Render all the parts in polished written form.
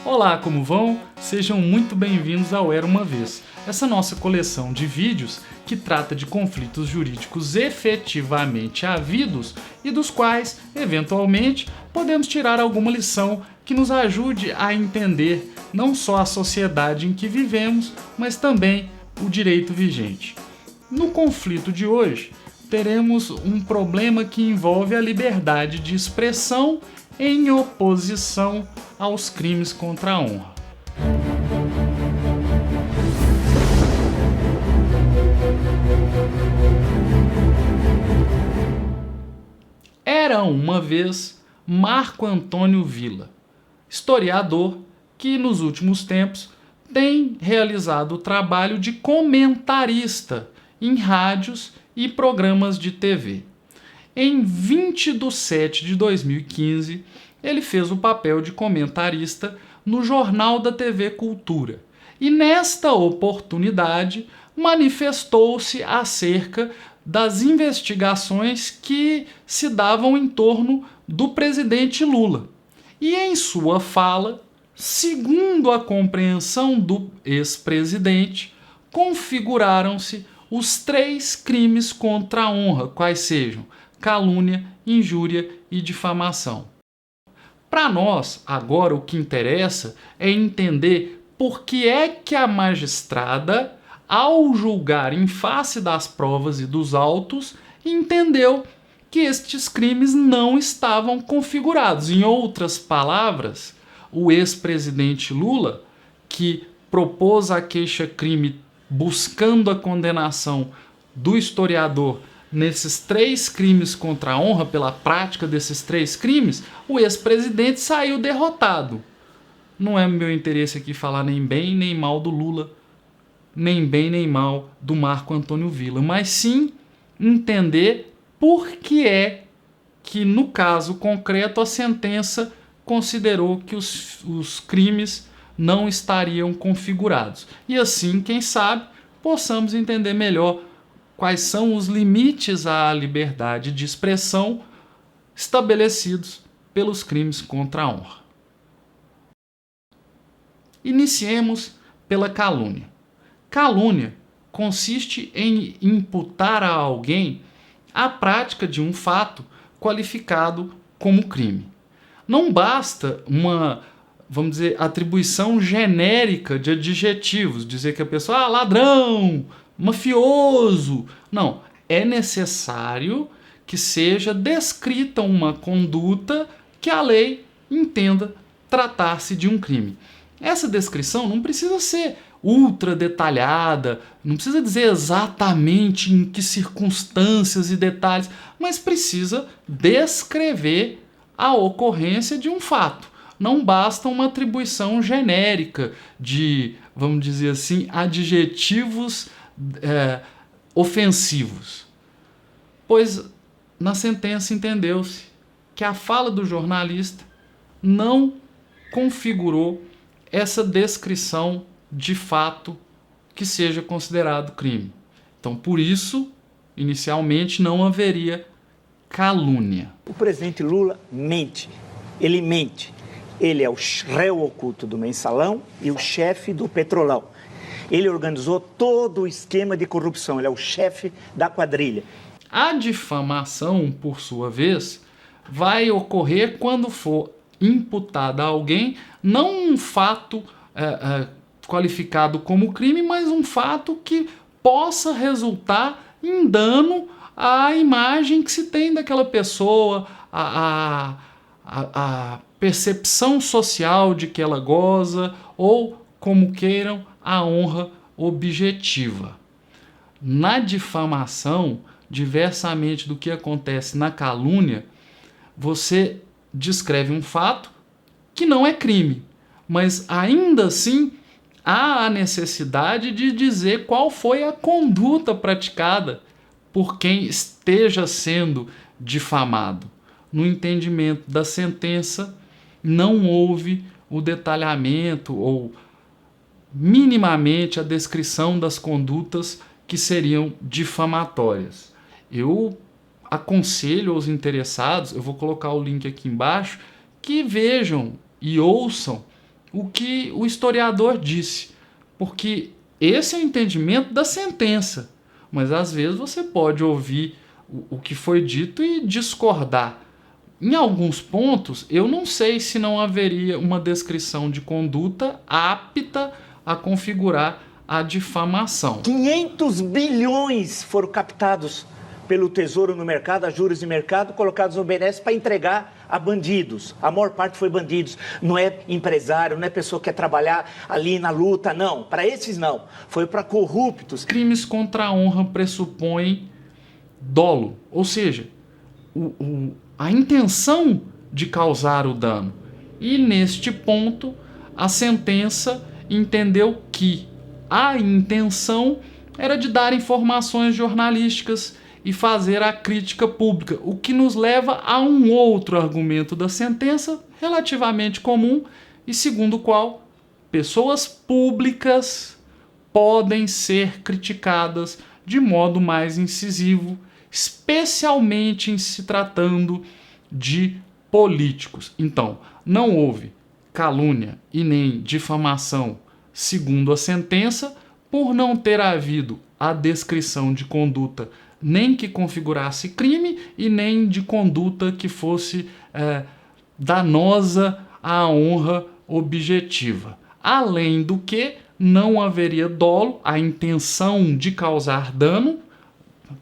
Olá, como vão? Sejam muito bem-vindos ao Era Uma Vez, essa nossa coleção de vídeos que trata de conflitos jurídicos efetivamente havidos e dos quais, eventualmente, podemos tirar alguma lição que nos ajude a entender não só a sociedade em que vivemos, mas também o direito vigente. No conflito de hoje, teremos um problema que envolve a liberdade de expressão em oposição aos crimes contra a honra. Era uma vez Marco Antônio Villa, historiador que nos últimos tempos tem realizado o trabalho de comentarista em rádios e programas de TV. Em 20 de setembro de 2015, ele fez o papel de comentarista no Jornal da TV Cultura e, nesta oportunidade, manifestou-se acerca das investigações que se davam em torno do presidente Lula. E em sua fala, segundo a compreensão do ex-presidente, configuraram-se os 3 crimes contra a honra, quais sejam calúnia, injúria e difamação. Para nós, agora o que interessa é entender por que é que a magistrada, ao julgar em face das provas e dos autos, entendeu que estes crimes não estavam configurados. Em outras palavras, o ex-presidente Lula, que propôs a queixa-crime buscando a condenação do historiador nesses 3 crimes contra a honra, pela prática desses 3 crimes, o ex-presidente saiu derrotado. Não é meu interesse aqui falar nem bem nem mal do Lula, nem bem nem mal do Marco Antônio Villa, mas sim entender por que é que, no caso concreto, a sentença considerou que os crimes não estariam configurados. E assim, quem sabe, possamos entender melhor quais são os limites à liberdade de expressão estabelecidos pelos crimes contra a honra. Iniciemos pela calúnia. Calúnia consiste em imputar a alguém a prática de um fato qualificado como crime. Não basta uma, vamos dizer, atribuição genérica de adjetivos, dizer que a pessoa ladrão, mafioso. Não, é necessário que seja descrita uma conduta que a lei entenda tratar-se de um crime. Essa descrição não precisa ser ultra detalhada, não precisa dizer exatamente em que circunstâncias e detalhes, mas precisa descrever a ocorrência de um fato. Não basta uma atribuição genérica de, vamos dizer assim, adjetivos ofensivos. Pois na sentença entendeu-se que a fala do jornalista não configurou essa descrição de fato que seja considerado crime. Então, por isso, inicialmente não haveria calúnia. O presidente Lula mente. Ele mente. Ele é o réu oculto do Mensalão e o chefe do Petrolão. Ele organizou todo o esquema de corrupção. Ele é o chefe da quadrilha. A difamação, por sua vez, vai ocorrer quando for imputada a alguém não um fato qualificado como crime, mas um fato que possa resultar em dano à imagem que se tem daquela pessoa, a percepção social de que ela goza, ou, como queiram, a honra objetiva. Na difamação, diversamente do que acontece na calúnia, você descreve um fato que não é crime, mas ainda assim há a necessidade de dizer qual foi a conduta praticada por quem esteja sendo difamado. No entendimento da sentença, não houve o detalhamento ou minimamente a descrição das condutas que seriam difamatórias. Eu aconselho aos interessados, eu vou colocar o link aqui embaixo, que vejam e ouçam o que o historiador disse, porque esse é o entendimento da sentença. Mas às vezes você pode ouvir o que foi dito e discordar. Em alguns pontos, eu não sei se não haveria uma descrição de conduta apta a configurar a difamação. 500 bilhões foram captados pelo Tesouro no mercado, a juros de mercado, colocados no BNDES para entregar a bandidos. A maior parte foi bandidos. Não é empresário, não é pessoa que quer trabalhar ali na luta, não. Para esses, não. Foi para corruptos. Crimes contra a honra pressupõem dolo, ou seja, a intenção de causar o dano. E neste ponto, a sentença entendeu que a intenção era de dar informações jornalísticas e fazer a crítica pública, o que nos leva a um outro argumento da sentença relativamente comum e segundo o qual pessoas públicas podem ser criticadas de modo mais incisivo, especialmente em se tratando de políticos. Então, não houve calúnia e nem difamação, segundo a sentença, por não ter havido a descrição de conduta nem que configurasse crime e nem de conduta que fosse danosa à honra objetiva. Além do que, não haveria dolo, a intenção de causar dano.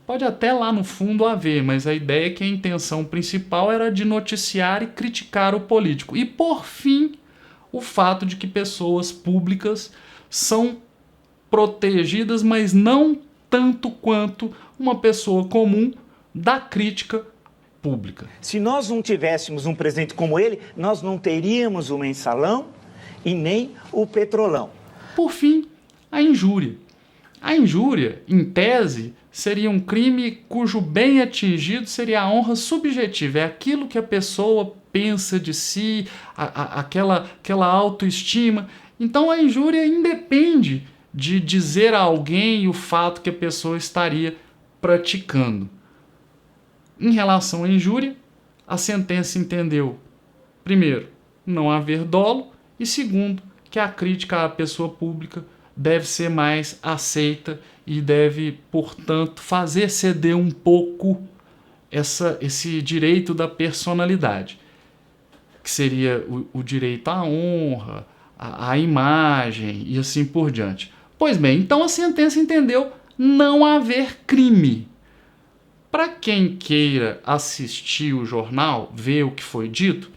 Pode até lá no fundo haver, mas a ideia é que a intenção principal era de noticiar e criticar o político. E, por fim, o fato de que pessoas públicas são protegidas, mas não tanto quanto uma pessoa comum da crítica pública. Se nós não tivéssemos um presidente como ele, nós não teríamos o Mensalão e nem o Petrolão. Por fim, a injúria. A injúria, em tese, seria um crime cujo bem atingido seria a honra subjetiva. É aquilo que a pessoa pensa de si, aquela autoestima. Então a injúria independe de dizer a alguém o fato que a pessoa estaria praticando. Em relação à injúria, a sentença entendeu, primeiro, não haver dolo, e segundo, que a crítica à pessoa pública deve ser mais aceita e deve, portanto, fazer ceder um pouco esse direito da personalidade, que seria o direito à honra, à imagem e assim por diante. Pois bem, então a sentença entendeu não haver crime. Para quem queira assistir o jornal, ver o que foi dito,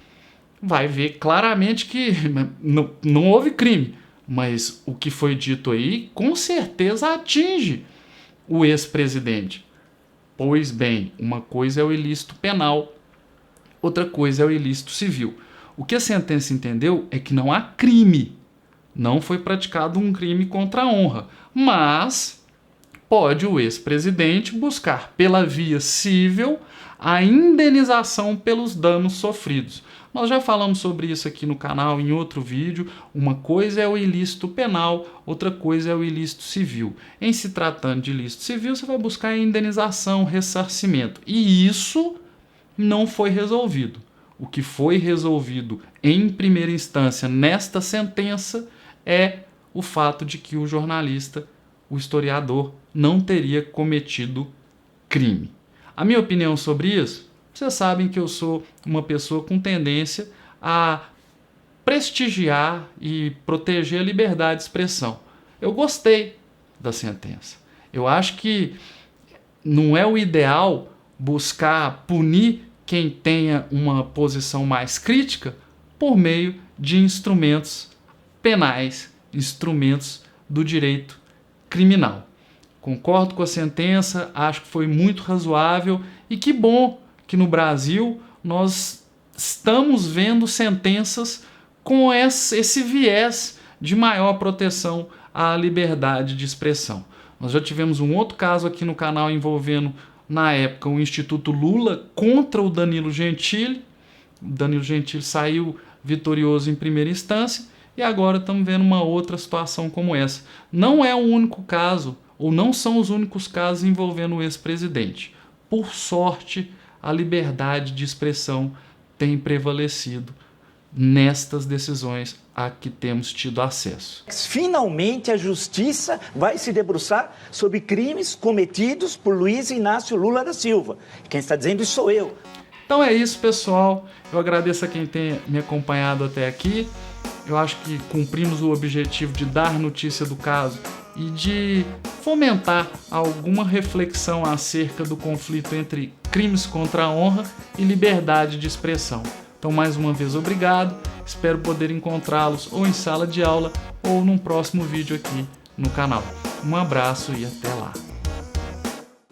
vai ver claramente que não houve crime. Mas o que foi dito aí, com certeza atinge o ex-presidente. Pois bem, uma coisa é o ilícito penal, outra coisa é o ilícito civil. O que a sentença entendeu é que não há crime. Não foi praticado um crime contra a honra, mas pode o ex-presidente buscar pela via civil a indenização pelos danos sofridos. Nós já falamos sobre isso aqui no canal em outro vídeo. Uma coisa é o ilícito penal, outra coisa é o ilícito civil. Em se tratando de ilícito civil, você vai buscar a indenização, ressarcimento. E isso não foi resolvido. O que foi resolvido em primeira instância nesta sentença é o fato de que o jornalista, o historiador, não teria cometido crime. A minha opinião sobre isso, vocês sabem que eu sou uma pessoa com tendência a prestigiar e proteger a liberdade de expressão. Eu gostei da sentença. Eu acho que não é o ideal buscar punir quem tenha uma posição mais crítica por meio de instrumentos penais, instrumentos do direito criminal. Concordo com a sentença, acho que foi muito razoável e que bom que no Brasil nós estamos vendo sentenças com esse viés de maior proteção à liberdade de expressão. Nós já tivemos um outro caso aqui no canal envolvendo, na época, o Instituto Lula contra o Danilo Gentili. O Danilo Gentili saiu vitorioso em primeira instância e agora estamos vendo uma outra situação como essa. Não é o único caso, ou não são os únicos casos envolvendo o ex-presidente. Por sorte, a liberdade de expressão tem prevalecido nestas decisões a que temos tido acesso. Finalmente a justiça vai se debruçar sobre crimes cometidos por Luiz Inácio Lula da Silva. Quem está dizendo isso sou eu. Então é isso, pessoal. Eu agradeço a quem tem me acompanhado até aqui. Eu acho que cumprimos o objetivo de dar notícia do caso e de fomentar alguma reflexão acerca do conflito entre crimes contra a honra e liberdade de expressão. Então, mais uma vez, obrigado. Espero poder encontrá-los ou em sala de aula ou num próximo vídeo aqui no canal. Um abraço e até lá.